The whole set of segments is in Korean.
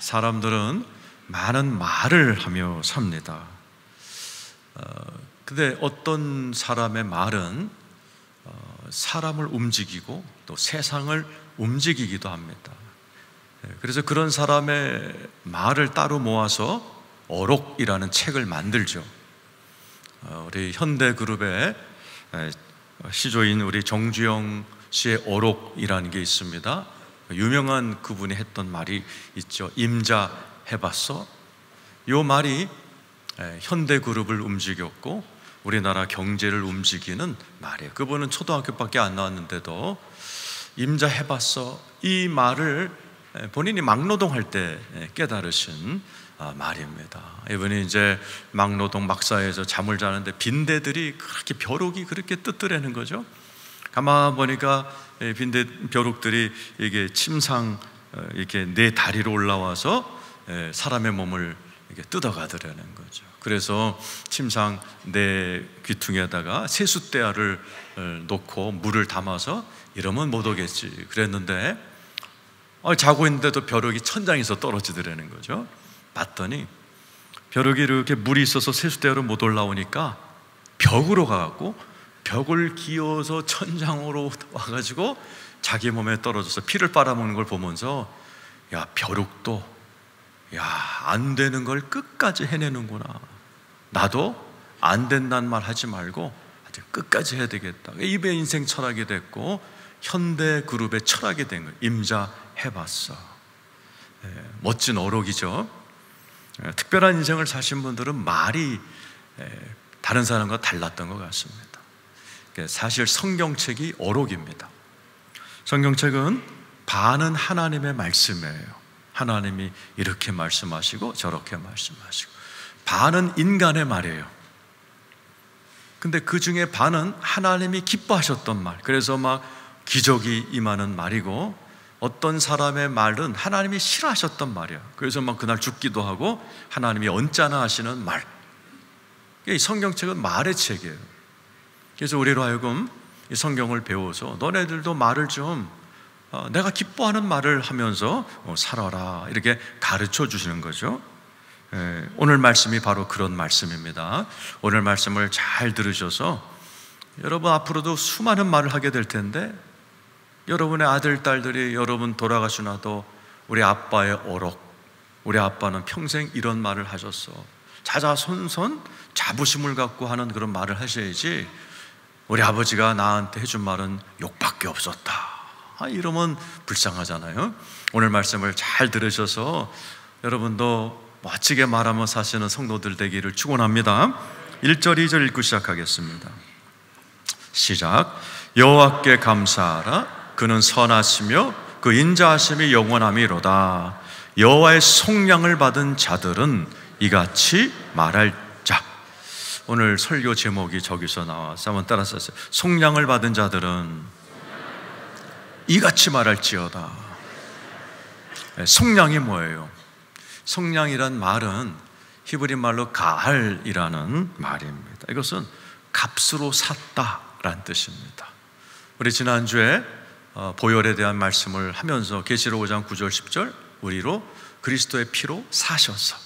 사람들은 많은 말을 하며 삽니다. 근데 어떤 사람의 말은 사람을 움직이고 또 세상을 움직이기도 합니다. 그래서 그런 사람의 말을 따로 모아서 어록이라는 책을 만들죠. 우리 현대그룹의 시조인 우리 정주영 씨의 어록이라는 게 있습니다. 유명한 그분이 했던 말이 있죠. 임자 해봤어? 이 말이 현대그룹을 움직였고 우리나라 경제를 움직이는 말이에요. 그분은 초등학교밖에 안 나왔는데도 임자 해봤어? 이 말을 본인이 막노동할 때 깨달으신 말입니다. 이분이 이제 막노동 막사에서 잠을 자는데 빈대들이 그렇게 벼룩이 그렇게 뜯더라는 거죠. 가만 보니까 빈대 벼룩들이 이게 침상 이렇게 네 다리로 올라와서 사람의 몸을 이렇게 뜯어가더라는 거죠. 그래서 침상 네 귀퉁이에다가 세숫대야를 놓고 물을 담아서 이러면 못 오겠지 그랬는데 자고 있는데도 벼룩이 천장에서 떨어지더라는 거죠. 봤더니 벼룩이 이렇게 물이 있어서 세숫대야로 못 올라오니까 벽으로 가갖고 벽을 기어서 천장으로 와가지고 자기 몸에 떨어져서 피를 빨아먹는 걸 보면서 야, 벼룩도 안 되는 걸 끝까지 해내는구나. 나도 안 된다는 말 하지 말고 아주 끝까지 해야 되겠다. 입의 인생 철학이 됐고 현대그룹의 철학이 된 거예요. 임자 해봤어. 멋진 어록이죠. 특별한 인생을 사신 분들은 말이 다른 사람과 달랐던 것 같습니다. 사실 성경책이 어록입니다. 성경책은 반은 하나님의 말씀이에요. 하나님이 이렇게 말씀하시고 저렇게 말씀하시고, 반은 인간의 말이에요. 근데 그 중에 반은 하나님이 기뻐하셨던 말, 그래서 막 기적이 임하는 말이고, 어떤 사람의 말은 하나님이 싫어하셨던 말이야. 그래서 막 그날 죽기도 하고 하나님이 언짢아 하시는 말. 이 성경책은 말의 책이에요. 그래서 우리로 하여금 이 성경을 배워서 너네들도 말을 좀 내가 기뻐하는 말을 하면서 살아라, 이렇게 가르쳐 주시는 거죠. 오늘 말씀이 바로 그런 말씀입니다. 오늘 말씀을 잘 들으셔서 여러분 앞으로도 수많은 말을 하게 될 텐데, 여러분의 아들, 딸들이 여러분 돌아가시고 나도 우리 아빠의 어록, 우리 아빠는 평생 이런 말을 하셨어, 자자손손 자부심을 갖고 하는 그런 말을 하셔야지, 우리 아버지가 나한테 해준 말은 욕밖에 없었다, 이러면 불쌍하잖아요. 오늘 말씀을 잘 들으셔서 여러분도 멋지게 말하며 사시는 성도들 되기를 축원합니다. 1절 2절 읽고 시작하겠습니다. 시작. 여호와께 감사하라. 그는 선하시며 그 인자하심이 영원함이로다. 여호와의 속량을 받은 자들은 이같이 말할 자. 오늘 설교 제목이 저기서 나와서 한번 따라서 하세요. 속량을 받은 자들은 이같이 말할지어다. 속량이 뭐예요? 속량이란 말은 히브리 말로 가할이라는 말입니다. 이것은 값으로 샀다라는 뜻입니다. 우리 지난주에 보혈에 대한 말씀을 하면서 계시록 5장 9절 10절 우리로 그리스도의 피로 사셔서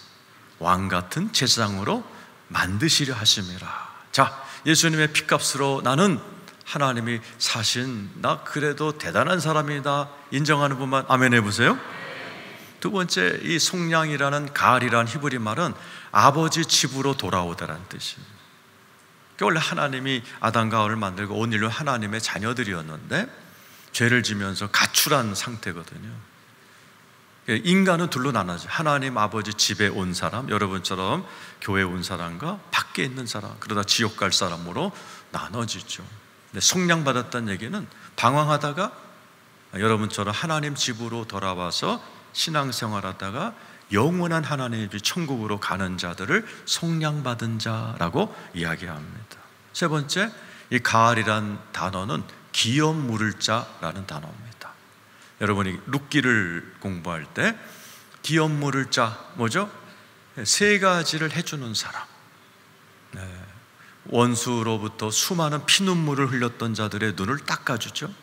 왕같은 제사장으로 만드시려 하심이라. 자, 예수님의 피값으로 나는 하나님이 사신, 나 그래도 대단한 사람이다 인정하는 분만 아멘 해보세요. 두 번째, 이 속량이라는 가알이라는 히브리 말은 아버지 집으로 돌아오다라는 뜻입니다. 원래 하나님이 아담과 하와를 만들고 온 인류 하나님의 자녀들이었는데 죄를 지면서 가출한 상태거든요. 인간은 둘로 나눠져. 하나님 아버지 집에 온 사람, 여러분처럼 교회에 온 사람과 밖에 있는 사람, 그러다 지옥 갈 사람으로 나눠지죠. 근데 속량받았다는 얘기는 방황하다가 여러분처럼 하나님 집으로 돌아와서 신앙생활하다가 영원한 하나님의 집 천국으로 가는 자들을 속량받은 자라고 이야기합니다. 세 번째, 이 가알이란 단어는 기업 물을 자라는 단어입니다. 여러분이 룻기를 공부할 때 기업 물을 자 뭐죠? 세 가지를 해주는 사람. 원수로부터 수많은 피눈물을 흘렸던 자들의 눈을 닦아주죠.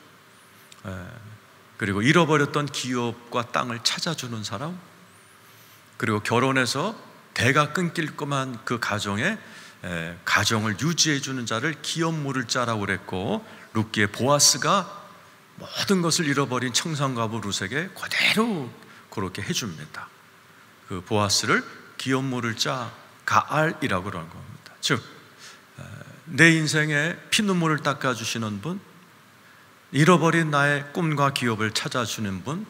그리고 잃어버렸던 기업과 땅을 찾아주는 사람, 그리고 결혼해서 대가 끊길 것만 그 가정에 가정을 유지해 주는 자를 기업 물을 자라고 그랬고, 룻기의 보아스가 모든 것을 잃어버린 청산가부 룻에게 그대로 그렇게 해줍니다. 그 보아스를 기업 물을 자 가알이라고 그러는 겁니다. 즉, 내 인생에 피눈물을 닦아주시는 분, 잃어버린 나의 꿈과 기업을 찾아주는 분,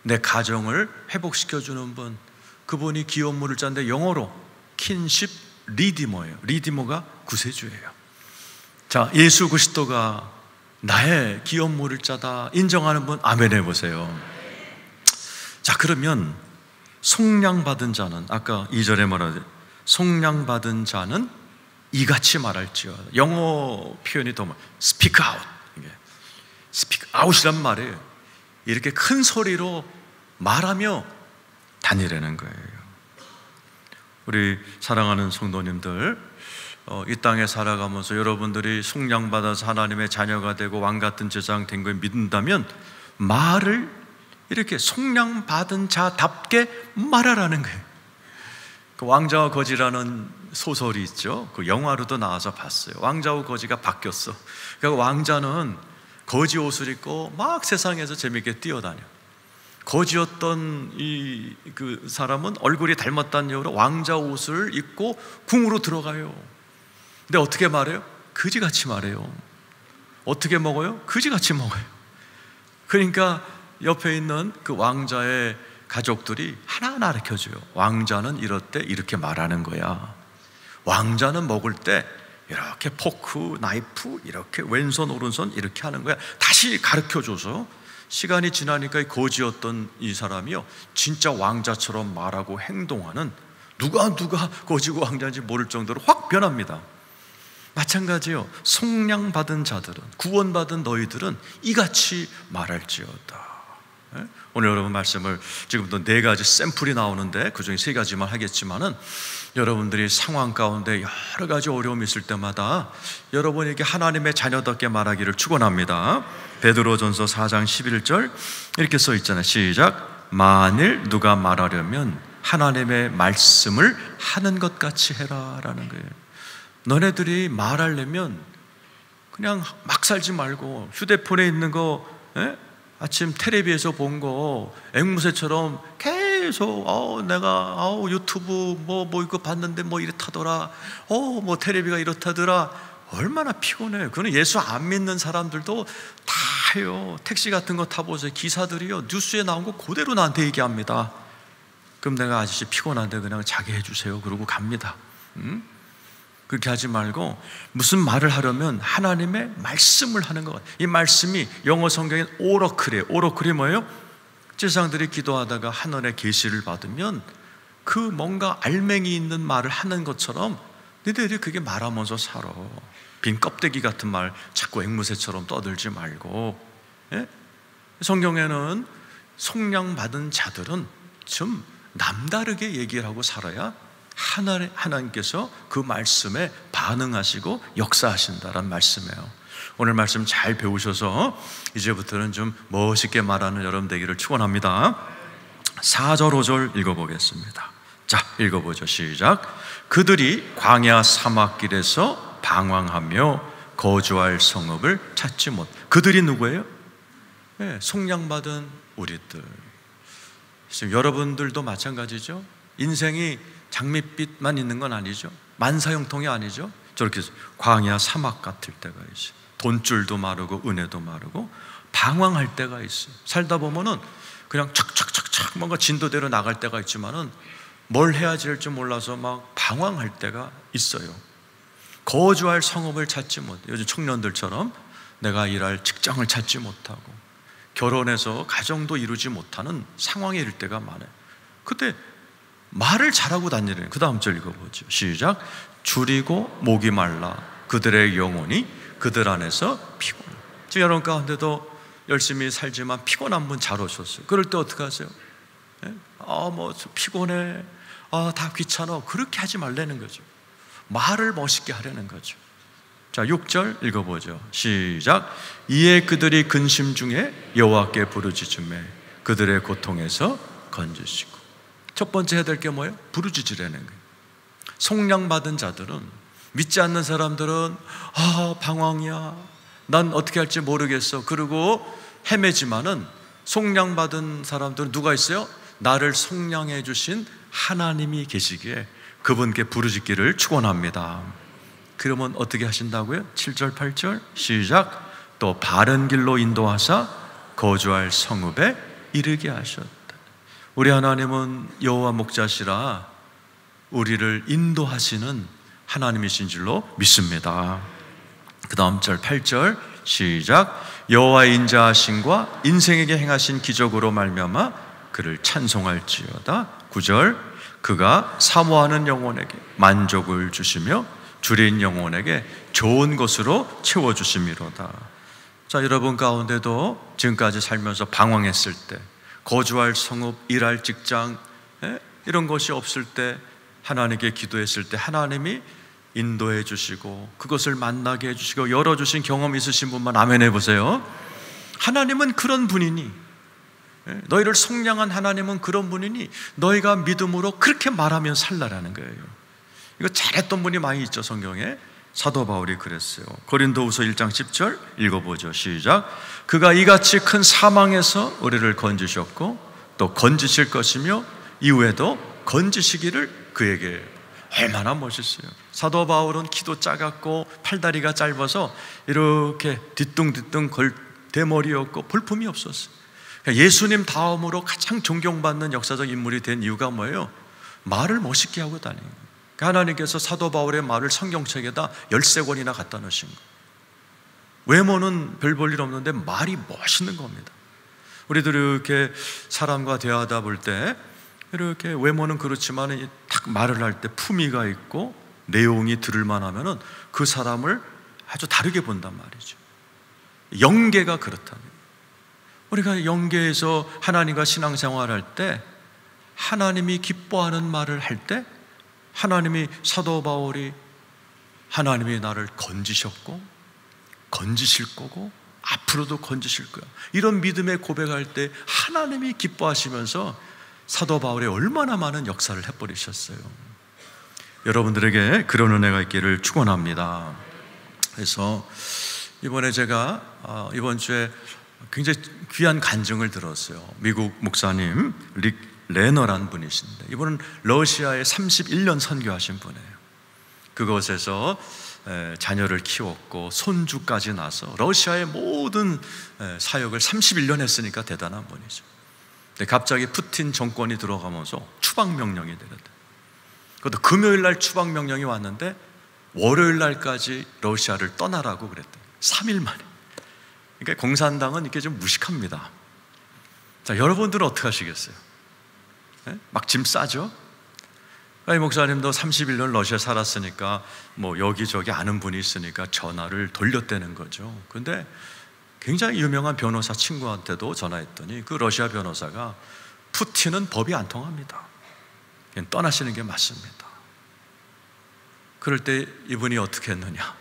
내 가정을 회복시켜주는 분, 그분이 기업 물을 자인데 영어로 킨십 리디머예요. 리디머가 구세주예요. 자, 예수 그리스도가 나의 기업 물을 자다 인정하는 분 아멘 해보세요. 자, 그러면 속량받은 자는, 아까 2절에 말하듯 속량받은 자는 이같이 말할지어다. 영어 표현이 더 speak out, speak out이란 말이에요. 이렇게 큰 소리로 말하며 다니라는 거예요. 우리 사랑하는 성도님들, 이 땅에 살아가면서 여러분들이 속량받아서 하나님의 자녀가 되고 왕같은 제사장 된 걸 믿는다면 말을 이렇게 속량받은 자답게 말하라는 거예요. 그 왕자와 거지라는 소설이 있죠. 그 영화로도 나와서 봤어요. 왕자와 거지가 바뀌었어. 그러니까 왕자는 거지 옷을 입고 막 세상에서 재밌게 뛰어다녀. 거지였던 그 사람은 얼굴이 닮았다는 이유로 왕자 옷을 입고 궁으로 들어가요. 근데 어떻게 말해요? 거지같이 말해요. 어떻게 먹어요? 거지같이 먹어요. 그러니까 옆에 있는 그 왕자의 가족들이 하나하나 가르쳐줘요. 왕자는 이럴 때 이렇게 말하는 거야. 왕자는 먹을 때 이렇게 포크, 나이프 이렇게 왼손 오른손 이렇게 하는 거야. 다시 가르쳐줘서 시간이 지나니까 이 거지였던 이 사람이요, 진짜 왕자처럼 말하고 행동하는, 누가 거지고 왕자인지 모를 정도로 확 변합니다. 마찬가지요. 속량받은 자들은, 구원받은 너희들은 이같이 말할지어다. 오늘 여러분 말씀을 지금부터 4가지 샘플이 나오는데 그중에 3가지만 하겠지만은, 여러분들이 상황 가운데 여러 가지 어려움이 있을 때마다 여러분에게 하나님의 자녀답게 말하기를 축원합니다. 베드로전서 4장 11절 이렇게 써 있잖아요. 시작. 만일 누가 말하려면 하나님의 말씀을 하는 것 같이 해라 라는 거예요. 너네들이 말하려면 그냥 막 살지 말고 휴대폰에 있는 거, 아침 텔레비에서 본 거 앵무새처럼 계속 내가 유튜브 뭐 이거 봤는데 뭐 이렇다더라, 뭐 텔레비가 이렇다더라. 얼마나 피곤해요. 그거는 예수 안 믿는 사람들도 다 해요. 택시 같은 거 타보세요. 기사들이요, 뉴스에 나온 거 그대로 나한테 얘기합니다. 그럼 내가 아저씨 피곤한데 그냥 자게 해주세요 그러고 갑니다. 그렇게 하지 말고 무슨 말을 하려면 하나님의 말씀을 하는 것. 이 말씀이 영어 성경엔 오러클이에요. 오러클이 뭐예요? 제사장들이 기도하다가 하늘의 계시를 받으면 그 뭔가 알맹이 있는 말을 하는 것처럼 너희들이 그게 말하면서 살아. 빈 껍데기 같은 말 자꾸 앵무새처럼 떠들지 말고. 성경에는 속량받은 자들은 좀 남다르게 얘기를 하고 살아야 하나님께서 그 말씀에 반응하시고 역사하신다는 말씀이에요. 오늘 말씀 잘 배우셔서 이제부터는 좀 멋있게 말하는 여러분 되기를 축원합니다. 4절 5절 읽어보겠습니다. 자, 읽어보죠. 시작. 그들이 광야 사막길에서 방황하며 거주할 성읍을 찾지 못. 그들이 누구예요? 속량받은 우리들. 지금 여러분들도 마찬가지죠. 인생이 장밋빛만 있는 건 아니죠. 만사형통이 아니죠. 저렇게 광야 사막 같을 때가 있어요. 돈줄도 마르고 은혜도 마르고 방황할 때가 있어요. 살다 보면은 그냥 착착착착 뭔가 진도대로 나갈 때가 있지만은 뭘 해야 될지 몰라서 막 방황할 때가 있어요. 거주할 성읍을 찾지 못. 요즘 청년들처럼 내가 일할 직장을 찾지 못하고 결혼해서 가정도 이루지 못하는 상황에 이를 때가 많아요. 그때 말을 잘하고 다니는. 그 다음 절 읽어보죠. 시작. 줄이고 목이 말라 그들의 영혼이 그들 안에서 피곤해. 지금 여러분 가운데도 열심히 살지만 피곤한 분 잘 오셨어요. 그럴 때 어떻게 하세요? 뭐 피곤해, 다 귀찮아. 그렇게 하지 말라는 거죠. 말을 멋있게 하려는 거죠. 자, 6절 읽어보죠. 시작. 이에 그들이 근심 중에 여호와께 부르짖으매 그들의 고통에서 건지시고. 첫 번째 해야 될 게 뭐예요? 부르짖으라는 거예요. 속량받은 자들은, 믿지 않는 사람들은 방황이야, 난 어떻게 할지 모르겠어, 그리고 헤매지만은 속량받은 사람들은 누가 있어요? 나를 속량해 주신 하나님이 계시기에 그분께 부르짖기를 축원합니다. 그러면 어떻게 하신다고요? 7절 8절 시작. 또 바른 길로 인도하사 거주할 성읍에 이르게 하셨다. 우리 하나님은 여호와 목자시라 우리를 인도하시는 하나님이신 줄로 믿습니다. 그 다음 절 8절 시작. 여호와의 인자하심과 인생에게 행하신 기적으로 말미암아 그를 찬송할지어다. 9절 그가 사모하는 영혼에게 만족을 주시며 줄인 영혼에게 좋은 것으로 채워주심이로다. 자, 여러분 가운데도 지금까지 살면서 방황했을 때, 거주할 성읍, 일할 직장, 이런 것이 없을 때, 하나님께 기도했을 때 하나님이 인도해 주시고 그것을 만나게 해주시고 열어주신 경험 있으신 분만 아멘 해보세요. 하나님은 그런 분이니, 너희를 속량한 하나님은 그런 분이니 너희가 믿음으로 그렇게 말하면 살라라는 거예요. 이거 잘했던 분이 많이 있죠. 성경에 사도 바울이 그랬어요. 고린도후서 1장 10절 읽어보죠. 시작. 그가 이같이 큰 사망에서 우리를 건지셨고 또 건지실 것이며 이후에도 건지시기를 그에게. 얼마나 멋있어요. 사도 바울은 키도 작았고 팔다리가 짧아서 이렇게 뒤뚱뒤뚱 대머리였고 볼품이 없었어요. 예수님 다음으로 가장 존경받는 역사적 인물이 된 이유가 뭐예요? 말을 멋있게 하고 다니는 거예요. 하나님께서 사도 바울의 말을 성경책에다 13권이나 갖다 놓으신 거예요. 외모는 별 볼 일 없는데 말이 멋있는 겁니다. 우리들이 이렇게 사람과 대화하다 볼 때 이렇게 외모는 그렇지만 딱 말을 할 때 품위가 있고 내용이 들을만 하면은 그 사람을 아주 다르게 본단 말이죠. 영계가 그렇다는, 우리가 영계에서 하나님과 신앙생활할 때 하나님이 기뻐하는 말을 할 때 하나님이, 사도 바울이 하나님이 나를 건지셨고 건지실 거고 앞으로도 건지실 거야, 이런 믿음의 고백할 때 하나님이 기뻐하시면서 사도 바울이 얼마나 많은 역사를 해버리셨어요. 여러분들에게 그런 은혜가 있기를 축원합니다. 그래서 이번에 제가 이번 주에 굉장히 귀한 간증을 들었어요. 미국 목사님 릭 레너라는 분이신데, 이분은 러시아에 31년 선교하신 분이에요. 그곳에서 자녀를 키웠고 손주까지 나서 러시아의 모든 사역을 31년 했으니까 대단한 분이죠. 근데 갑자기 푸틴 정권이 들어가면서 추방명령이 내렸다. 그것도 금요일날 추방명령이 왔는데 월요일날까지 러시아를 떠나라고 그랬다. 3일 만에. 그러니까 공산당은 이렇게 좀 무식합니다. 자, 여러분들은 어떻게 하시겠어요? 막 짐 싸죠? 이 목사님도 31년 러시아 살았으니까 뭐 여기저기 아는 분이 있으니까 전화를 돌렸다는 거죠. 근데 굉장히 유명한 변호사 친구한테도 전화했더니 그 러시아 변호사가 푸틴은 법이 안 통합니다. 그냥 떠나시는 게 맞습니다. 그럴 때 이분이 어떻게 했느냐?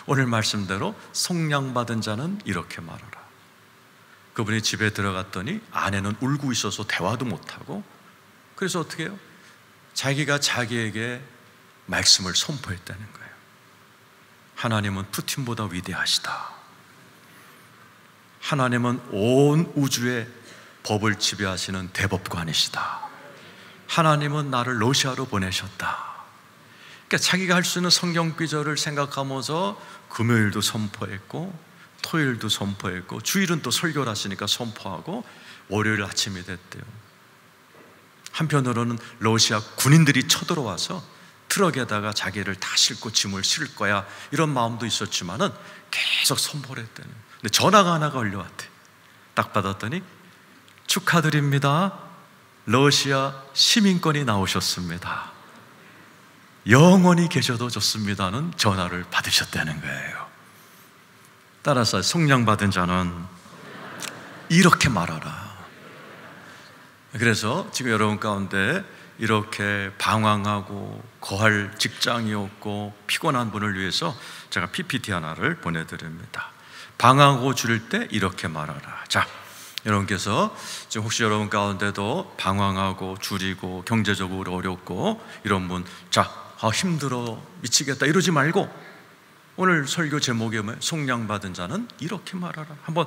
오늘 말씀대로 속량받은 자는 이렇게 말하라. 그분이 집에 들어갔더니 아내는 울고 있어서 대화도 못하고, 그래서 어떻게 해요? 자기가 자기에게 말씀을 선포했다는 거예요. 하나님은 푸틴보다 위대하시다. 하나님은 온 우주의 법을 지배하시는 대법관이시다. 하나님은 나를 러시아로 보내셨다. 그러니까 자기가 할 수 있는 성경 구절을 생각하면서 금요일도 선포했고 토요일도 선포했고 주일은 또 설교를 하시니까 선포하고 월요일 아침이 됐대요. 한편으로는 러시아 군인들이 쳐들어와서 트럭에다가 자기를 다 싣고 짐을 실을 거야, 이런 마음도 있었지만은 계속 선포를 했대요. 근데 전화가 하나가 걸려왔대. 딱 받았더니 축하드립니다. 러시아 시민권이 나오셨습니다. 영원히 계셔도 좋습니다는 전화를 받으셨다는 거예요. 따라서 속량받은 자는 이렇게 말하라. 그래서 지금 여러분 가운데 이렇게 방황하고 거할 직장이 없고 피곤한 분을 위해서 제가 PPT 하나를 보내드립니다. 방황하고 줄일 때 이렇게 말하라. 자, 여러분께서 지금 혹시 여러분 가운데도 방황하고 줄이고 경제적으로 어렵고 이런 분, 자, 힘들어 미치겠다 이러지 말고 오늘 설교 제목이 뭐예요? 속량받은 자는 이렇게 말하라. 한번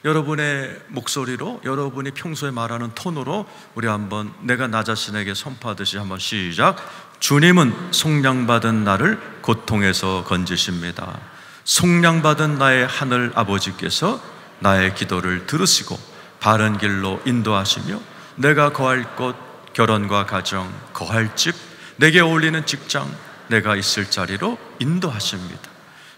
여러분의 목소리로, 여러분이 평소에 말하는 톤으로 우리 한번 내가 나 자신에게 선포하듯이 한번 시작. 주님은 속량받은 나를 고통에서 건지십니다. 속량받은 나의 하늘 아버지께서 나의 기도를 들으시고 바른 길로 인도하시며 내가 거할 곳, 결혼과 가정, 거할 집, 내게 어울리는 직장, 내가 있을 자리로 인도하십니다.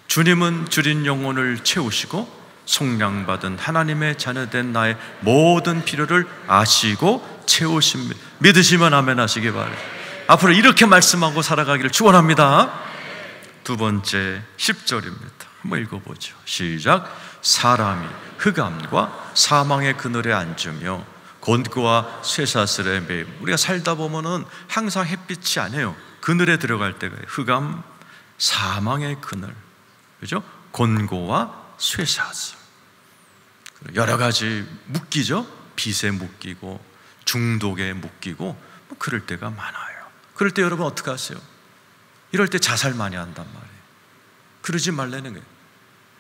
주님은 줄인 영혼을 채우시고 속량받은 하나님의 자녀된 나의 모든 필요를 아시고 채우십니다. 믿으시면 아멘 하시기 바랍니다. 앞으로 이렇게 말씀하고 살아가기를 축원합니다. 두 번째 10절입니다. 한번 읽어보죠. 시작. 사람이 흑암과 사망의 그늘에 앉으며 곤고와 쇠사슬에 매임. 우리가 살다 보면은 항상 햇빛이 아니에요. 그늘에 들어갈 때가 흑암, 사망의 그늘, 그죠? 곤고와 쇠사슬, 여러 가지 묶이죠. 빛에 묶이고 중독에 묶이고 뭐 그럴 때가 많아요. 그럴 때 여러분 어떻게 하세요? 이럴 때 자살 많이 한단 말이에요. 그러지 말라는 거예요.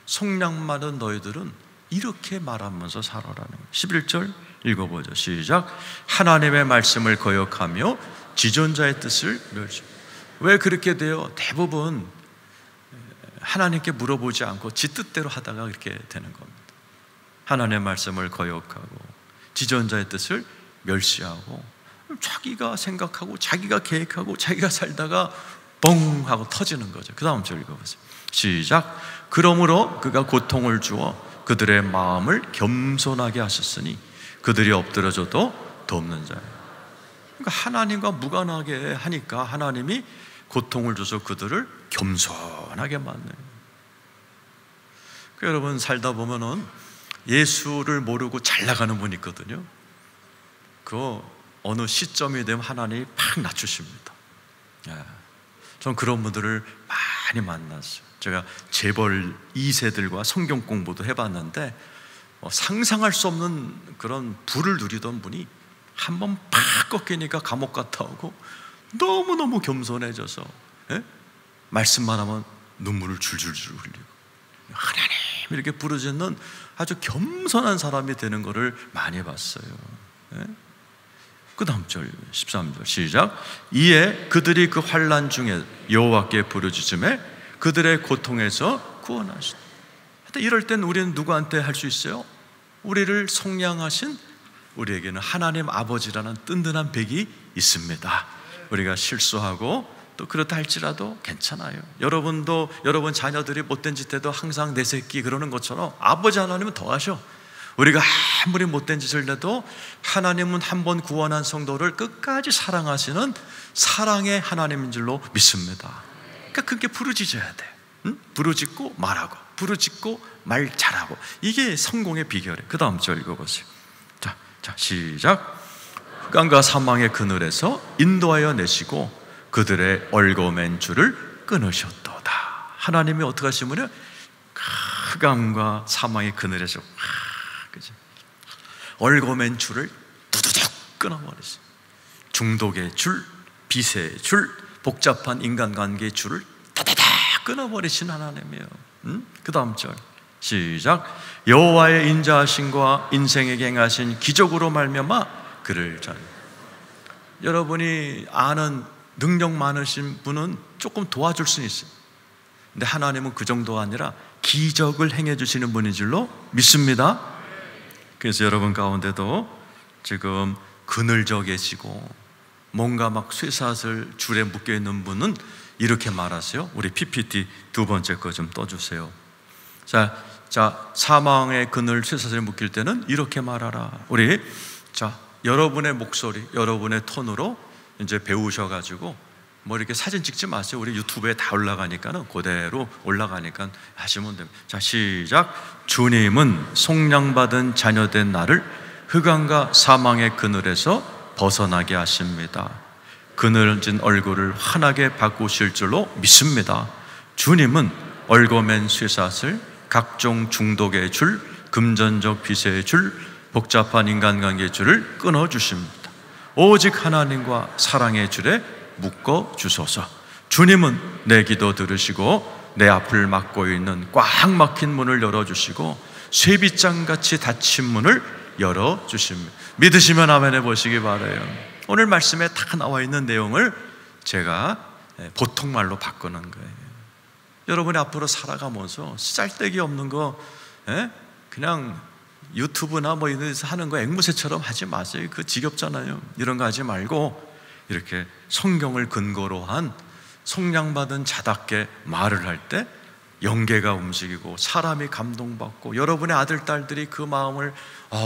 속량받은 너희들은 이렇게 말하면서 살아라는 거예요. 11절 읽어보죠. 시작. 하나님의 말씀을 거역하며 지존자의 뜻을 멸시. 왜 그렇게 돼요? 대부분 하나님께 물어보지 않고 지 뜻대로 하다가 그렇게 되는 겁니다. 하나님의 말씀을 거역하고 지존자의 뜻을 멸시하고 자기가 생각하고 자기가 계획하고 자기가 살다가 뻥 하고 터지는 거죠. 그 다음 절 읽어보세요. 시작. 그러므로 그가 고통을 주어 그들의 마음을 겸손하게 하셨으니 그들이 엎드려져도 돕는 자예요. 그러니까 하나님과 무관하게 하니까 하나님이 고통을 줘서 그들을 겸손하게 만나요. 그러니까 여러분 살다 보면은 예수를 모르고 잘 나가는 분이 있거든요. 그 어느 시점이 되면 하나님이 팍 낮추십니다. 전 그런 분들을 많이 만났어요. 제가 재벌 2세들과 성경 공부도 해봤는데 상상할 수 없는 그런 부를 누리던 분이 한번 팍 꺾이니까 감옥 갔다 오고 너무너무 겸손해져서 말씀만 하면 눈물을 줄줄줄 흘리고 하나님 이렇게 부르짖는 아주 겸손한 사람이 되는 것을 많이 봤어요. 그 다음 절 13절 시작. 이에 그들이 그 환난 중에 여호와께 부르짖음에 그들의 고통에서 구원하시다. 이럴 땐 우리는 누구한테 할 수 있어요? 우리를 속량하신 우리에게는 하나님 아버지라는 든든한 백이 있습니다. 우리가 실수하고 또 그렇다 할지라도 괜찮아요. 여러분도 여러분 자녀들이 못된 짓 해도 항상 내 새끼 그러는 것처럼 아버지 하나님은 더 하셔. 우리가 아무리 못된 짓을 해도 하나님은 한 번 구원한 성도를 끝까지 사랑하시는 사랑의 하나님인 줄로 믿습니다. 그러니까 그게 부르짖어야 돼. 응? 부르짖고 말하고 부르짖고 말 잘하고 이게 성공의 비결이에요. 그 다음 절 읽어보세요. 자, 시작. 흑암과 사망의 그늘에서 인도하여 내시고 그들의 얽어맨 줄을 끊으셨도다. 하나님이 어떻게 하시면요, 흑암과 사망의 그늘에서 얽어맨 줄을 두두둑 끊어버렸어요. 중독의 줄, 빛의 줄, 복잡한 인간관계의 줄을 다다닥 끊어버리신 하나님이에요. 그 다음 절 시작. 여호와의 인자하심과 인생에게 행하신 기적으로 말미암아 그를 잘. 여러분이 아는 능력 많으신 분은 조금 도와줄 수는 있어요. 근데 하나님은 그 정도가 아니라 기적을 행해 주시는 분인 줄로 믿습니다. 그래서 여러분 가운데도 지금 그늘져 계시고 뭔가 막 쇠사슬 줄에 묶여 있는 분은 이렇게 말하세요. 우리 PPT 두 번째 거 좀 떠주세요. 자, 사망의 그늘 쇠사슬에 묶일 때는 이렇게 말하라. 우리 여러분의 목소리, 여러분의 톤으로 이제 배우셔가지고 뭐 이렇게 사진 찍지 마세요. 우리 유튜브에 다 올라가니까는 그대로 올라가니까 하시면 됩니다. 자, 시작. 주님은 속량받은 자녀된 나를 흑암과 사망의 그늘에서 벗어나게 하십니다. 그늘진 얼굴을 환하게 바꾸실 줄로 믿습니다. 주님은 얽어맨 쇠사슬, 각종 중독의 줄, 금전적 빚의 줄, 복잡한 인간관계의 줄을 끊어주십니다. 오직 하나님과 사랑의 줄에 묶어주소서. 주님은 내 기도 들으시고 내 앞을 막고 있는 꽉 막힌 문을 열어주시고 쇠빗장같이 닫힌 문을 열어주십니다. 믿으시면 아멘 해보시기 바라요. 오늘 말씀에 다 나와 있는 내용을 제가 보통말로 바꾸는 거예요. 여러분이 앞으로 살아가면서 쓸데기 없는 거 그냥 유튜브나 뭐 이런 데서 하는 거 앵무새처럼 하지 마세요. 그거 지겹잖아요. 이런 거 하지 말고 이렇게 성경을 근거로 한 속량받은 자답게 말을 할 때 영계가 움직이고 사람이 감동받고 여러분의 아들, 딸들이 그 마음을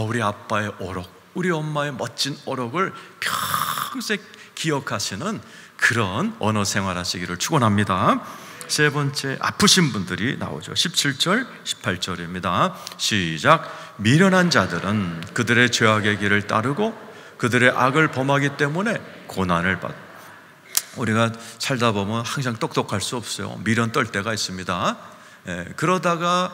우리 아빠의 어록, 우리 엄마의 멋진 어록을 평생 기억하시는 그런 언어 생활하시기를 축원합니다. 세 번째, 아프신 분들이 나오죠. 17절, 18절입니다. 시작. 미련한 자들은 그들의 죄악의 길을 따르고 그들의 악을 범하기 때문에 고난을 받. 우리가 살다 보면 항상 똑똑할 수 없어요. 미련 떨 때가 있습니다. 그러다가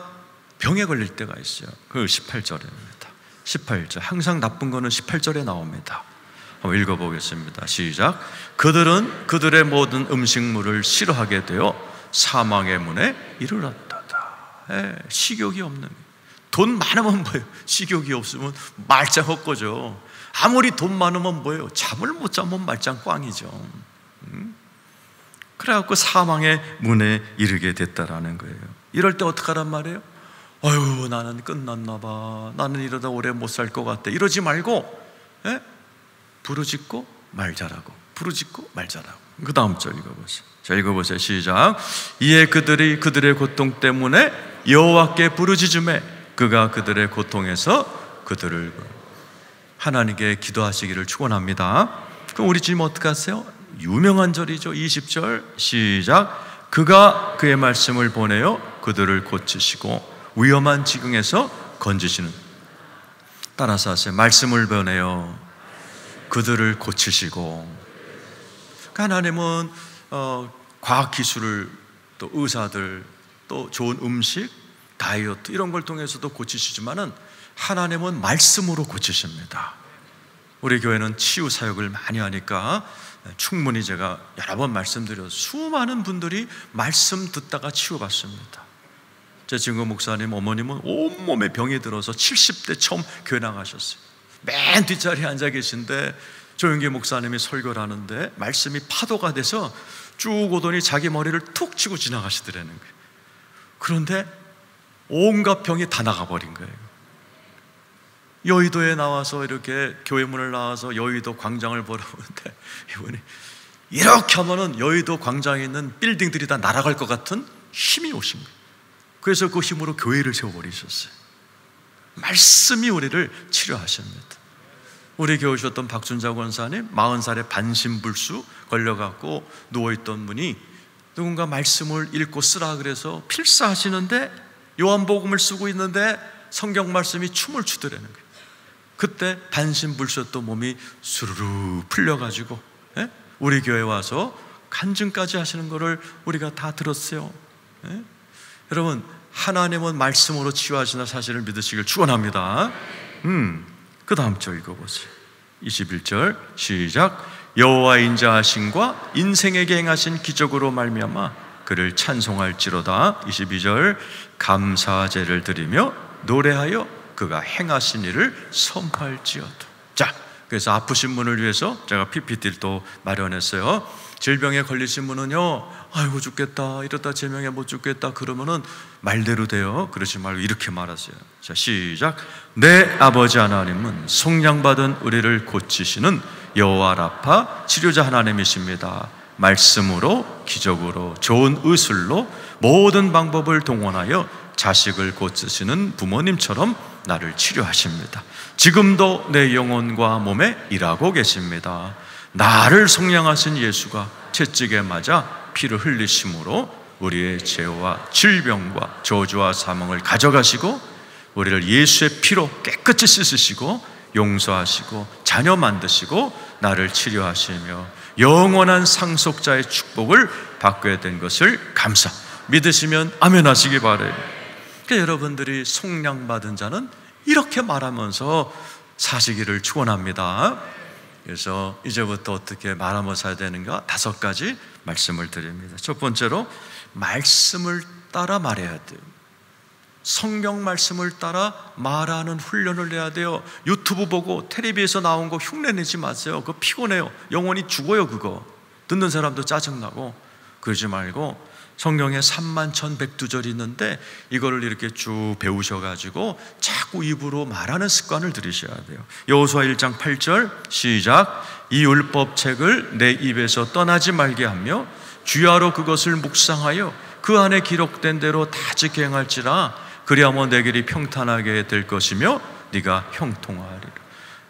병에 걸릴 때가 있어요. 그 18절입니다. 18절. 항상 나쁜 거는 18절에 나옵니다. 한번 읽어보겠습니다. 시작. 그들은 그들의 모든 음식물을 싫어하게 되어 사망의 문에 이르렀다다. 식욕이 없는, 돈 많으면 뭐예요? 식욕이 없으면 말짱 헛거죠. 아무리 돈 많으면 뭐예요? 잠을 못 자면 말짱 꽝이죠. 그래갖고 사망의 문에 이르게 됐다라는 거예요. 이럴 때 어떡하란 말이에요? 아유, 나는 끝났나 봐. 나는 이러다 오래 못 살 것 같아. 이러지 말고 부르짖고 말자라고. 부르짖고 말자라고. 그 다음 절 읽어보세요. 자, 읽어보세요. 시작. 이에 그들이 그들의 고통 때문에 여호와께 부르짖음에 그가 그들의 고통에서 그들을 하나님께 기도하시기를 축원합니다. 그럼 우리 지금 어떻게 하세요? 유명한 절이죠. 20절 시작. 그가 그의 말씀을 보내어 그들을 고치시고 위험한 지경에서 건지시는. 따라서 하세요. 말씀을 보내어 그들을 고치시고. 하나님은 과학기술을, 또 의사들, 또 좋은 음식, 다이어트 이런 걸 통해서도 고치시지만은 하나님은 말씀으로 고치십니다. 우리 교회는 치유 사역을 많이 하니까 충분히 제가 여러 번 말씀드려서 수많은 분들이 말씀 듣다가 치유받습니다. 제 친구 목사님 어머님은 온몸에 병이 들어서 70대 처음 교회 나가셨어요. 맨 뒷자리에 앉아 계신데 조영기 목사님이 설교를 하는데 말씀이 파도가 돼서 쭉 오더니 자기 머리를 툭 치고 지나가시더라는 거예요. 그런데 온갖 병이 다 나가버린 거예요. 여의도에 나와서 이렇게 교회 문을 나와서 여의도 광장을 보러 오는데 이분이 이렇게 하면은 여의도 광장에 있는 빌딩들이 다 날아갈 것 같은 힘이 오신 거예요. 그래서 그 힘으로 교회를 세워버리셨어요. 말씀이 우리를 치료하십니다. 우리 교회 오셨던 박순자 권사님 40살에 반신불수 걸려갖고 누워있던 분이 누군가 말씀을 읽고 쓰라 그래서 필사하시는데 요한복음을 쓰고 있는데 성경 말씀이 춤을 추더라는 거예요. 그때 반신불수였던 몸이 수르르 풀려가지고 우리 교회 와서 간증까지 하시는 것을 우리가 다 들었어요. 여러분, 하나님은 말씀으로 치유하시는 사실을 믿으시길 축원합니다. 그 다음 절 읽어보세요. 21절 시작. 여호와 인자하심과 인생에게 행하신 기적으로 말미암아 그를 찬송할지로다. 22절 감사제를 드리며 노래하여 그가 행하신 일을 선포할지어다. 자, 그래서 아프신 분을 위해서 제가 PPT를 또 마련했어요. 질병에 걸리신 분은요, 아이고 죽겠다, 이러다 제명에 못 죽겠다 그러면은 말대로 돼요. 그러지 말고 이렇게 말하세요. 자, 시작. 내 아버지 하나님은 속량받은 우리를 고치시는 여호와 라파 치료자 하나님이십니다. 말씀으로, 기적으로, 좋은 의술로 모든 방법을 동원하여 자식을 고치시는 부모님처럼 나를 치료하십니다. 지금도 내 영혼과 몸에 일하고 계십니다. 나를 속량하신 예수가 채찍에 맞아 피를 흘리심으로 우리의 죄와 질병과 저주와 사망을 가져가시고 우리를 예수의 피로 깨끗이 씻으시고 용서하시고 자녀 만드시고 나를 치료하시며 영원한 상속자의 축복을 받게 된 것을 믿으시면 아멘 하시기 바라요. 그러니까 여러분들이 속량받은 자는 이렇게 말하면서 사시기를 축원합니다. 그래서 이제부터 어떻게 말하면서 해야 되는가 5가지 말씀을 드립니다. 첫 번째로 말씀을 따라 말해야 돼요. 성경 말씀을 따라 말하는 훈련을 해야 돼요. 유튜브 보고 텔레비에서 나온 거 흉내내지 마세요. 그거 피곤해요. 영혼이 죽어요. 그거 듣는 사람도 짜증나고. 그러지 말고 성경에 31,100두절이 있는데 이거를 이렇게 쭉 배우셔가지고 자꾸 입으로 말하는 습관을 들이셔야 돼요. 여호수아 1장 8절 시작. 이 율법책을 내 입에서 떠나지 말게 하며 주야로 그것을 묵상하여 그 안에 기록된 대로 다 지켜 행할지라. 그리하면 내 길이 평탄하게 될 것이며 네가 형통하리라.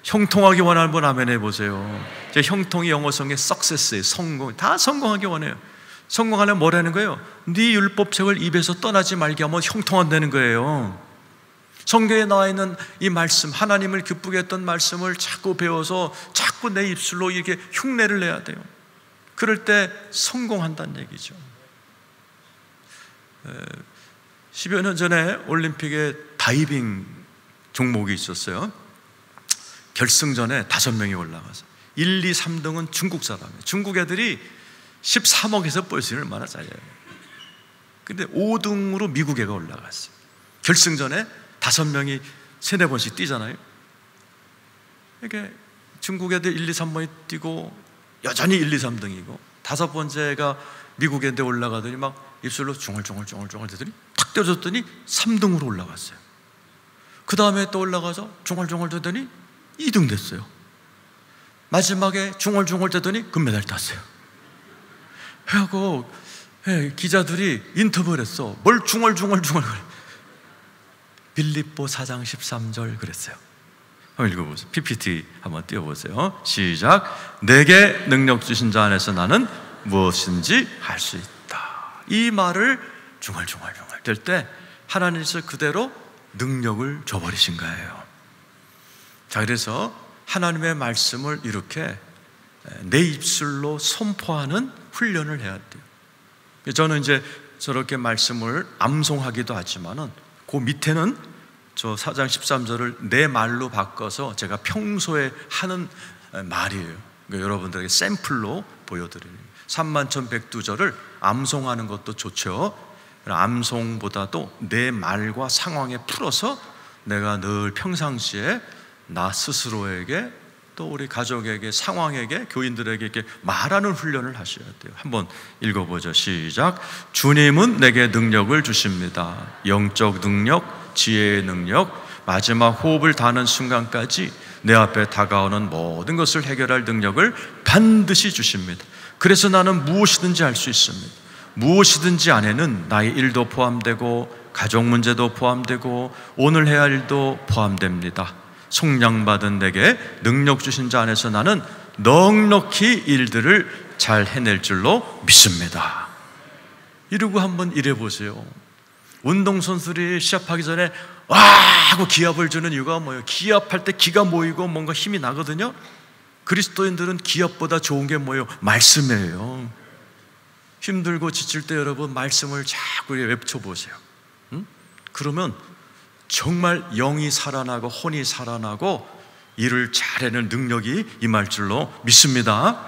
형통하기 원하는 분 아멘 해보세요. 제 형통이 영어성의 success예요. 성공. 다 성공하기 원해요. 성공하려면 뭐라는 거예요? 네 율법책을 입에서 떠나지 말게 하면 형통한다는 거예요. 성경에 나와 있는 이 말씀, 하나님을 기쁘게 했던 말씀을 자꾸 배워서 자꾸 내 입술로 이렇게 흉내를 내야 돼요. 그럴 때 성공한다는 얘기죠. 10여 년 전에 올림픽에 다이빙 종목이 있었어요. 결승전에 5명이 올라가서 1, 2, 3등은 중국 사람이에요. 중국 애들이 13억에서 볼수 있는 얼마나 잘해요. 근데 5등으로 미국 애가 올라갔어요. 결승전에 5명이 3, 4번씩 뛰잖아요. 이게 중국 애들 1, 2, 3번이 뛰고 여전히 1, 2, 3등이고 5번째가 미국 애들 올라가더니 막 입술로 중얼중얼 되더니 탁 떼어줬더니 3등으로 올라갔어요. 그 다음에 또 올라가서 중얼중얼 되더니 2등 됐어요. 마지막에 중얼중얼 되더니 금메달 땄어요. 하고 기자들이 인터뷰를 했어. 뭘 중얼중얼 빌립보 4장 13절 그랬어요. 한번 읽어보세요. PPT 한번 띄워보세요. 시작. 내게 능력 주신 자 안에서 나는 무엇인지 할 수 있다. 이 말을 중얼중얼 될 때 하나님께서 그대로 능력을 줘버리신 거예요. 자, 그래서 하나님의 말씀을 이렇게 내 입술로 선포하는 훈련을 해야 돼요. 저는 이제 저렇게 말씀을 암송하기도 하지만은 그 밑에는 저 4장 13절을 내 말로 바꿔서 제가 평소에 하는 말이에요. 그러니까 여러분들에게 샘플로 보여드리는 31,100두절을 암송하는 것도 좋죠. 암송보다도 내 말과 상황에 풀어서 내가 늘 평상시에 나 스스로에게 또 우리 가족에게, 상황에게, 교인들에게 이렇게 말하는 훈련을 하셔야 돼요. 한번 읽어보죠. 시작. 주님은 내게 능력을 주십니다. 영적 능력, 지혜의 능력, 마지막 호흡을 다하는 순간까지 내 앞에 다가오는 모든 것을 해결할 능력을 반드시 주십니다. 그래서 나는 무엇이든지 할 수 있습니다. 무엇이든지 안에는 나의 일도 포함되고 가족 문제도 포함되고 오늘 해야 할 일도 포함됩니다. 속량받은 내게 능력 주신 자 안에서 나는 넉넉히 일들을 잘 해낼 줄로 믿습니다. 이러고 한번 일해보세요. 운동선수들이 시합하기 전에 와 하고 기합을 주는 이유가 뭐예요? 기합할 때 기가 모이고 뭔가 힘이 나거든요. 그리스도인들은 기합보다 좋은 게 뭐예요? 말씀이에요. 힘들고 지칠 때 여러분 말씀을 자꾸 외쳐보세요. 그러면 정말 영이 살아나고 혼이 살아나고 일을 잘해낼 능력이 임할 줄로 믿습니다.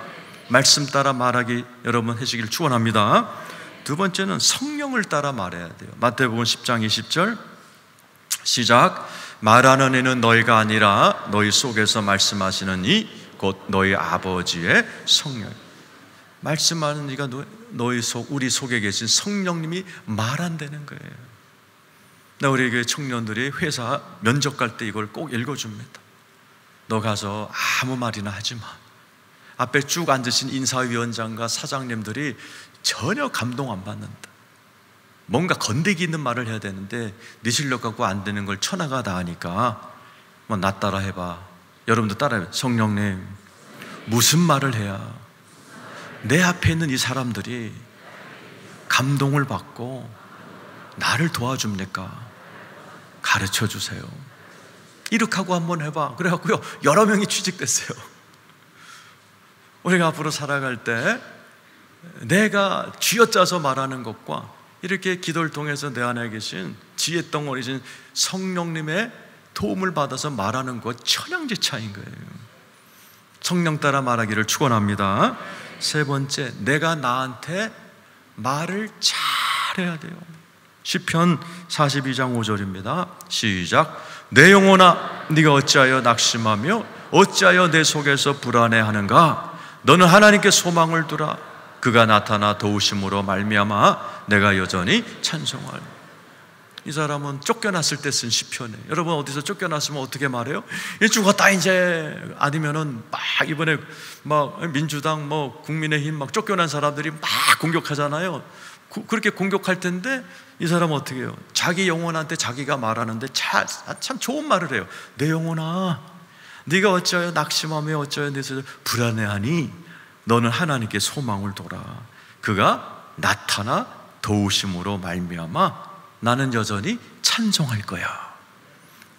말씀 따라 말하기 여러분 하시길 축원합니다. 두 번째는 성령을 따라 말해야 돼요. 마태복음 10장 20절 시작. 말하는 이는 너희가 아니라 너희 속에서 말씀하시는 이 곧 너희 아버지의 성령. 말씀하는 이가 너희 속, 우리 속에 계신 성령님이 말한다는 거예요. 우리 교회 청년들이 회사 면접 갈 때 이걸 꼭 읽어줍니다. 너 가서 아무 말이나 하지 마. 앞에 쭉 앉으신 인사위원장과 사장님들이 전혀 감동 안 받는다. 뭔가 건데기 있는 말을 해야 되는데 네 실력 갖고 안 되는 걸 천하가 다 하니까 뭐 나 따라 해봐. 여러분도 따라해봐. 성령님 무슨 말을 해야 내 앞에 있는 이 사람들이 감동을 받고 나를 도와줍니까? 가르쳐 주세요. 이렇게 하고 한번 해봐. 그래갖고요 여러 명이 취직됐어요. 우리가 앞으로 살아갈 때 내가 쥐어짜서 말하는 것과 이렇게 기도를 통해서 내 안에 계신 지혜 덩어리신 성령님의 도움을 받아서 말하는 것 천양지차인 거예요. 성령 따라 말하기를 축원합니다. 세 번째, 내가 나한테 말을 잘해야 돼요. 시편 42장 5절입니다. 시작. 내 영혼아, 네가 어찌하여 낙심하며 어찌하여 내 속에서 불안해하는가? 너는 하나님께 소망을 두라. 그가 나타나 도우심으로 말미암아 내가 여전히 찬송하리. 이 사람은 쫓겨났을 때 쓴 시편이에요. 여러분 어디서 쫓겨났으면 어떻게 말해요? 죽었다 이제. 아니면은 막 이번에 막 민주당 뭐 국민의힘 막 쫓겨난 사람들이 막 공격하잖아요. 그렇게 공격할 텐데 이 사람은 어떻게 해요? 자기 영혼한테 자기가 말하는데 참 좋은 말을 해요. 내 영혼아, 네가 어찌하여 낙심하며 어찌하여 내 속에서 불안해하니 너는 하나님께 소망을 둬라. 그가 나타나 도우심으로 말미암아 나는 여전히 찬송할 거야.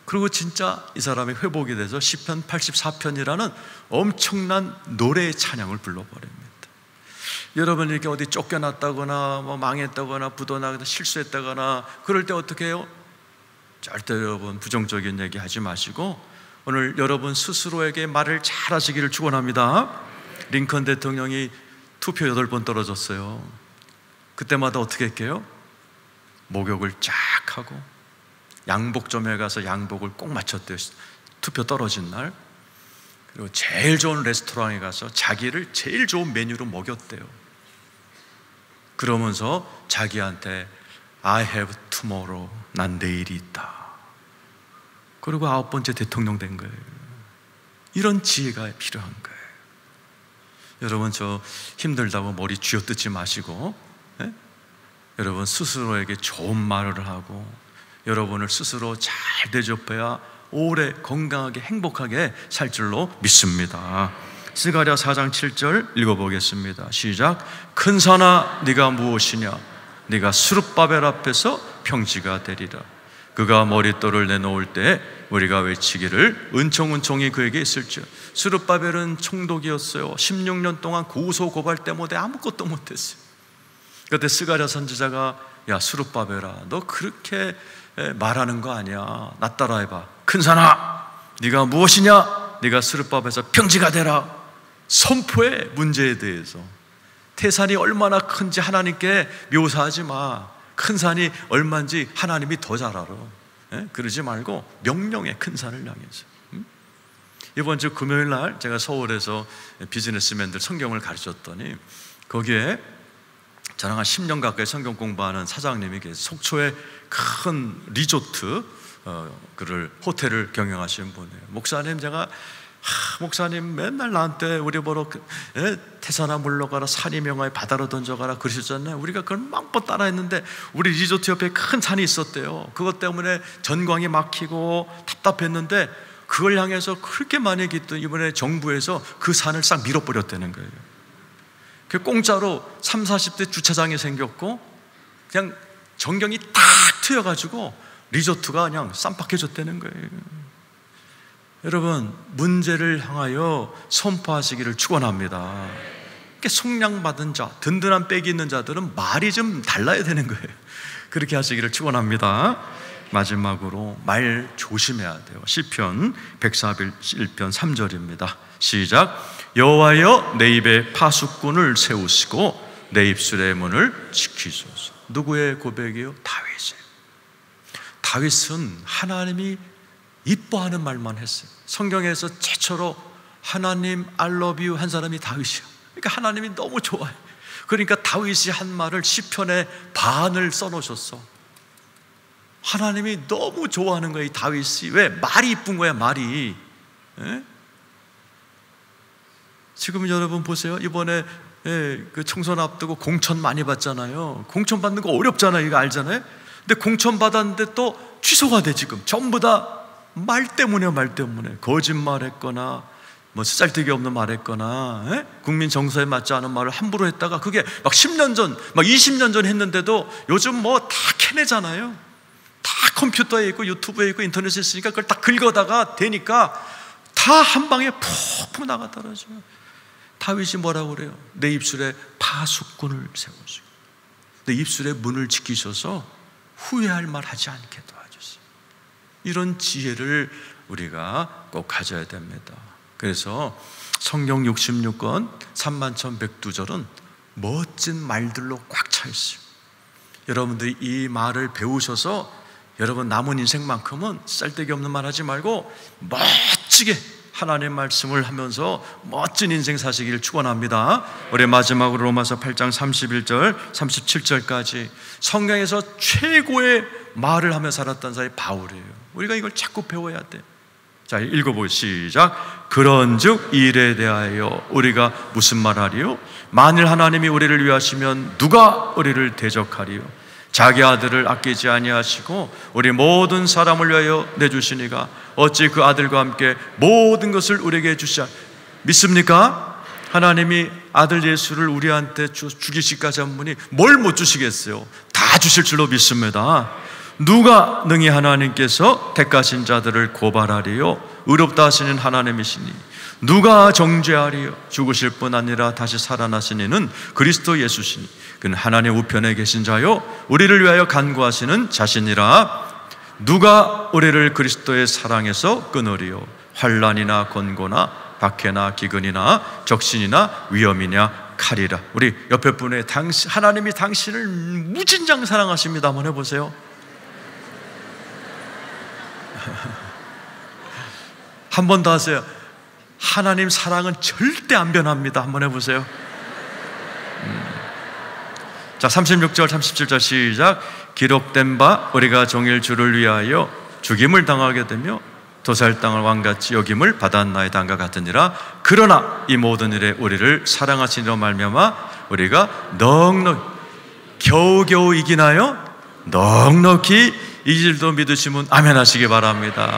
그리고 진짜 이 사람이 회복이 돼서 시편 84편이라는 엄청난 노래의 찬양을 불러버립니다. 여러분 이렇게 어디 쫓겨났다거나 뭐 망했다거나 부도나거나 실수했다거나 그럴 때 어떻게 해요? 절대 여러분 부정적인 얘기 하지 마시고 오늘 여러분 스스로에게 말을 잘 하시기를 축원합니다. 링컨 대통령이 투표 8번 떨어졌어요. 그때마다 어떻게 할게요? 목욕을 쫙 하고 양복점에 가서 양복을 꼭 맞췄대요. 투표 떨어진 날. 그리고 제일 좋은 레스토랑에 가서 자기를 제일 좋은 메뉴로 먹였대요. 그러면서 자기한테 I have tomorrow, 난 내일이 있다. 그리고 9번째 대통령 된 거예요. 이런 지혜가 필요한 거예요. 여러분 저 힘들다고 머리 쥐어뜯지 마시고 여러분 스스로에게 좋은 말을 하고 여러분을 스스로 잘 대접해야 오래 건강하게 행복하게 살 줄로 믿습니다. 스가랴 4장 7절 읽어보겠습니다. 시작. 큰 산아 네가 무엇이냐? 네가 스룹바벨 앞에서 평지가 되리라. 그가 머릿돌을 내놓을 때 우리가 외치기를 은총은총이 그에게 있을지어다. 스룹바벨은 총독이었어요. 16년 동안 고소고발 때문에 아무것도 못했어요. 그때 스가랴 선지자가 야 스룹바벨아 너 그렇게 말하는 거 아니야. 나 따라해봐. 큰 산아 네가 무엇이냐? 네가 스룹바벨에서 평지가 되라. 선포해. 문제에 대해서 태산이 얼마나 큰지 하나님께 묘사하지 마. 큰 산이 얼마인지 하나님이 더 잘 알아. 그러지 말고 명령해. 큰 산을 향해서. 이번 주 금요일 날 제가 서울에서 비즈니스맨들 성경을 가르쳤더니 거기에 저랑 한 10년 가까이 성경 공부하는 사장님이 속초에 큰 리조트 그를 호텔을 경영하시는 분이에요. 목사님 제가 목사님 맨날 나한테 우리 보러 태산아 물러가라 산이 명하여 바다로 던져가라 그러셨잖아요. 우리가 그걸 맘껏 따라했는데 우리 리조트 옆에 큰 산이 있었대요. 그것 때문에 전광이 막히고 답답했는데 그걸 향해서 그렇게 많이 기도했더니 이번에 정부에서 그 산을 싹 밀어버렸다는 거예요. 그 공짜로 30, 40대 주차장이 생겼고 그냥 전경이 딱 트여가지고 리조트가 그냥 쌈박해졌다는 거예요. 여러분 문제를 향하여 선포하시기를 축원합니다. 속량받은 자, 든든한 백이 있는 자들은 말이 좀 달라야 되는 거예요. 그렇게 하시기를 축원합니다. 마지막으로 말 조심해야 돼요. 시편 141편 3절입니다. 시작. 여호와여 내 입에 파수꾼을 세우시고 내 입술의 문을 지키소서. 누구의 고백이요? 다윗이에요. 다윗은 하나님이 이뻐하는 말만 했어요. 성경에서 최초로 하나님 I love you 한 사람이 다윗이에요. 그러니까 하나님이 너무 좋아요. 그러니까 다윗이 한 말을 시편의 반을 써놓으셨어. 하나님이 너무 좋아하는 거예요. 이 다윗이. 왜? 말이 이쁜 거야. 말이. 지금 여러분 보세요. 이번에 그 총선 앞두고 공천 많이 받잖아요. 공천 받는 거 어렵잖아요. 이거 알잖아요. 근데 공천 받았는데 또 취소가 돼. 지금 전부 다 말 때문에 거짓말했거나 뭐 쓰잘데기 없는 말했거나 국민 정서에 맞지 않은 말을 함부로 했다가 그게 막 10년 전, 막 20년 전 했는데도 요즘 뭐 다 캐내잖아요. 다 컴퓨터에 있고 유튜브에 있고 인터넷에 있으니까 그걸 딱 긁어다가 되니까 다 한 방에 푹푹 나가 떨어져요. 다윗이 뭐라고 그래요? 내 입술에 파수꾼을 세우시고 내 입술의 문을 지키셔서 후회할 말 하지 않게 도와주세요. 이런 지혜를 우리가 꼭 가져야 됩니다. 그래서 성경 66권 31,102절은 멋진 말들로 꽉 차 있어요. 여러분들이 이 말을 배우셔서 여러분 남은 인생만큼은 쓸데기 없는 말 하지 말고 멋지게 하나님의 말씀을 하면서 멋진 인생 사시기를 축원합니다. 우리 마지막으로 로마서 8장 31절 37절까지 성경에서 최고의 말을 하며 살았던 사람이 바울이에요. 우리가 이걸 자꾸 배워야 돼. 자, 읽어보시죠. 시작. 그런즉 이 일에 대하여 우리가 무슨 말하리요? 만일 하나님이 우리를 위하시면 누가 우리를 대적하리요? 자기 아들을 아끼지 아니하시고 우리 모든 사람을 위하여 내주시니가 어찌 그 아들과 함께 모든 것을 우리에게 주시자. 믿습니까? 하나님이 아들 예수를 우리한테 주기시까지 한 분이 뭘 못 주시겠어요? 다 주실 줄로 믿습니다. 누가 능히 하나님께서 택하신 자들을 고발하리요? 의롭다 하시는 하나님이시니 누가 정죄하리요? 죽으실 뿐 아니라 다시 살아나신 이는 그리스도 예수시니 그는 하나님 우편에 계신 자요 우리를 위하여 간구하시는 자신이라. 누가 우리를 그리스도의 사랑에서 끊으리요? 환난이나 권고나 박해나 기근이나 적신이나 위험이냐 칼이라. 우리 옆에 분의 하나님이 당신을 무진장 사랑하십니다. 한번 해보세요. 한 번 더 하세요. 하나님 사랑은 절대 안 변합니다. 한번 해보세요. 자, 36절 37절 시작. 기록된 바 우리가 종일 주를 위하여 죽임을 당하게 되며 도살당을 왕같이 여김을 받았나이다 한과 같으니라. 그러나 이 모든 일에 우리를 사랑하시니로 말미암아 우리가 넉넉히 겨우겨우 이기나요? 넉넉히 이길도 믿으시면 아멘 하시기 바랍니다.